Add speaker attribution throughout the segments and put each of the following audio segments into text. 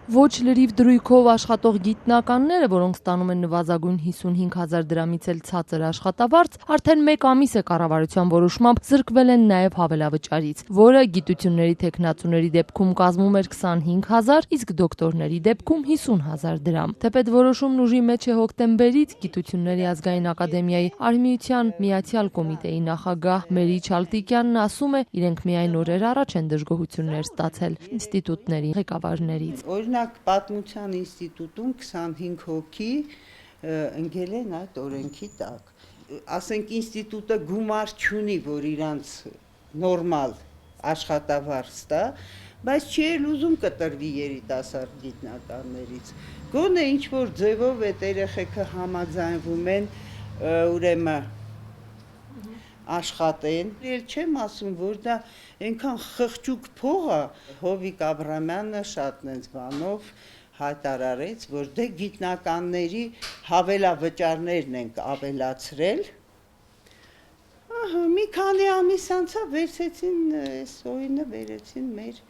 Speaker 1: Ոչ լրիվ դրույքով աշխատող գիտնականները, որոնք ստանում են նվազագույն 55,000 դրամից էլ ցածր աշխատավարձ, արդեն 1 ամիս է կառավարության որոշմամբ զրկվել են նաև հավելավճարից, որը գիտությունների թեկնածուների դեպքում կազմում էր 25,000, իսկ դոկտորների դեպքում 50,000 դրամ։ Թեպետ որոշումն ուժի մեջ է հոկտեմբերից, Գիտությունների ազգային ակադեմիայի Արհմիության միացյալ կոմիտեի նախագահ Մերի Չալտիկյանն ասում է, իրենք միայն օրեր առաջ են դժգոհություններ ստացել ինստիտուտների ղեկավարներից։
Speaker 2: Օրինակ Պատմության ինստիտուտում 25 հոգի ընկել են այդ օրենքի տակ։ Ասենք ինստիտուտը գումար չունի, որ իրանց նորմալ աշխատավարձ տա, բայց չի էլ ուզում կտրվի երիտասարդ գիտնականներից։ Գոնե ինչ-որ ձևով այդ երեխեքը համաձայնվում են, ուրեմն աշխատեն։ Էլ չեմ ասում, որ դա այնքան խղճուկ փող է, Հովիկ Աբրամյանը շատ նենց բանով հայտարարեց, որ դե գիտնականների հավելավճարներն ենք ավելացրել։ Մի քանի ամիս անցավ, վերցեցին այս օինը, վերեցին մեր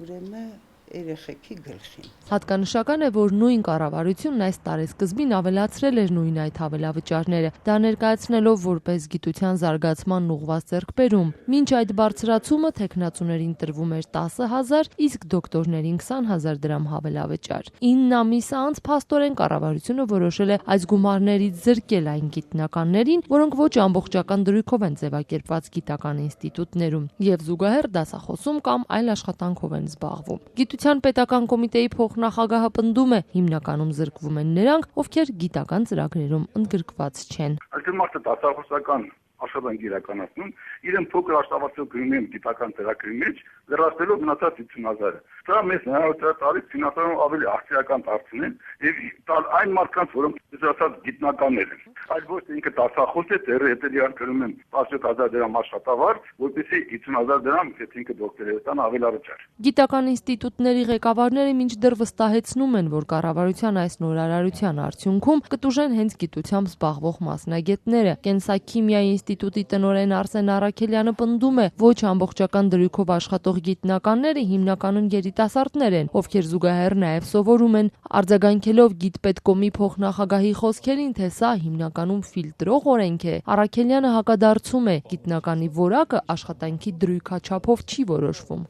Speaker 2: ուրեմն երեխեքի գլխին։
Speaker 1: Հատկանշական է, որ նույն կառավարությունն այս տարեսկզբին ավելացրել էր նույն այդ հավելավճարները, դա ներկայացնելով որպես գիտության զարգացման ուղղված ձեռքբերում։ Մինչ այդ բարձրացումը թեկնածուներին տրվում էր 10,000, իսկ դոկտորներին 20,000 դրամ հավելավճար։ 9 ամիս անց փաստորեն կառավարությունը որոշել է այս գումարներից զրկել այն գիտնականներին, որոնք ոչ ամբողջական դրույքով են ձևակերպված գիտական ինստիտուտներում եւ զուգահեռ դասախոսում կամ այլ աշխատանքով են զբաղվում։ Գիտության պետական կոմիտեի փոխնախագահը պնդում է, հիմնականում զրկվում են նրանք, ովքեր գիտական ծրագրերում ընդգրկված չեն։
Speaker 3: Այսինքն մարդը դասախոսական աշխատանք իրականացնում, իրեն փոքր աշխատավարձով գրում են գիտական ծրագրի մեջ, լրացնելով մնացած 50,000-ը։ Դա մեզ հնարավորություն տալիս ֆինանսավորում ավելի արդիական դարձնել եւ տալ այն մարդկանց, որոնք դասած գիտնականներ են։ Այլ ոչ թե ինքը դասախոս է, դեռ հետեւյալ գրում են 17,000 դրամ աշխատավարձ, որպեսզի 50,000 դրամ, եթե ինքը դոկտորի տան ավելավճար։
Speaker 1: Գիտական ինստիտուտների ղեկավարները մինչդեռ վստահեցնում են, որ կառավարության այս նորարարության արդյունքում կտուժեն հենց գիտությամբ զբաղվող մասնագետները։ Կենսաքիմիայի ինստիտուտի տնօրեն Արսեն Առաքելյանը պնդում է, ոչ ամբողջական դրույքով աշխատող գիտնականները հիմնականում երիտասարդներ են, ովքեր զուգահեռ նաև սովորում են, արձագանքելով գիտպետկոմի փոխնախագահի խոսքերին, թե սա հիմնականում ֆիլտրող օրենք է։ Առաքելյանը հակադարձում է, գիտնականի որակը աշխատանքի դրույքաչափով չի որոշվում։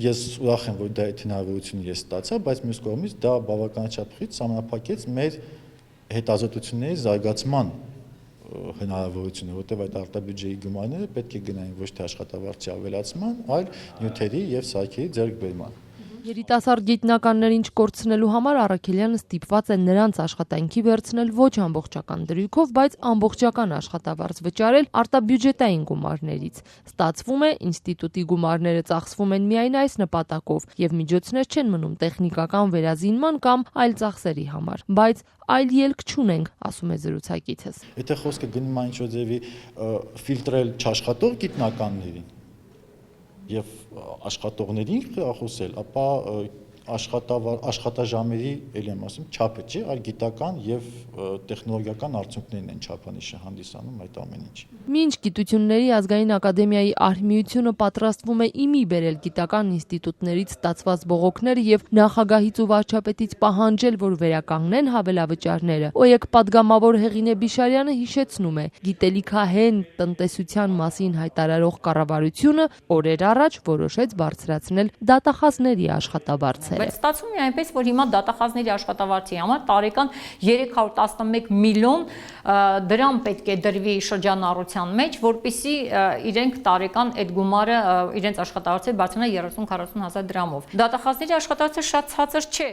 Speaker 4: Ես ուրախ եմ, որ դա այդ հնարավորությունը ես ստացա, բայց մյուս կողմից դա բավականաչափ խիստ սահմանափակեց մեր հետազոտությունների զարգացման հնարավորությունը, որտեղ այդ արտաբյուջեի գումարները պետք է գնային ոչ թե աշխատավարձի ավելացման, այլ նյութերի եւ սարքերի ձեռքբերման։
Speaker 1: Երիտասարդ գիտնականներին չկորցնելու համար Առաքելյանը ստիպված է նրանց աշխատանքի վերցնել ոչ ամբողջական դրույքով, բայց ամբողջական աշխատավարձ վճարել արտաբյուջետային գումարներից։ Ստացվում է, ինստիտուտի գումարները ծախսվում են միայն այս նպատակով եւ միջոցներ չեն մնում տեխնիկական վերազինման կամ այլ ծախսերի համար, բայց այլ ելք չունենք, ասում է զրուցակիցս։
Speaker 4: Եթե խոսքը գնում է ինչ-որ ձևի ֆիլտրել չաշխատող գիտնականներին եւ աշխատողներին խոսել, ապա աշխատաժամերի, ելի եմ ասում, չափը չի, այլ գիտական եւ տեխնոլոգիական արդյունքներն են չափանիշը հանդիսանում այդ ամեն ինչի։
Speaker 1: Մինչ Գիտությունների ազգային ակադեմիայի Արհմիությունը պատրաստվում է իմի բերել գիտական ինստիտուտներից ստացված բողոքները եւ նախագահից ու վարչապետից պահանջել, որ վերականգնեն հավելավճարները, ՕԵԿ պատգամավոր Հեղինե Բիշարյանը հիշեցնում է, գիտելիքահեն տնտեսության մասին հայտարարող կառավարությունը օրեր առաջ որոշեց բարձրացնել դատախազների աշխատավարձերը։
Speaker 5: Բայց ստացվում է այնպես, որ հիմա դատախազների աշխատավարձի համար տարեկան 311 միլիոն դրամ պետք է դրվի շրջանառության մեջ, որպեսզի իրենք տարեկան այդ գումարը իրենց աշխատավարձերը բարձրանա 30-40 հազար դրամով։ Դատախազների աշխատավարձը շատ ցածր չէ։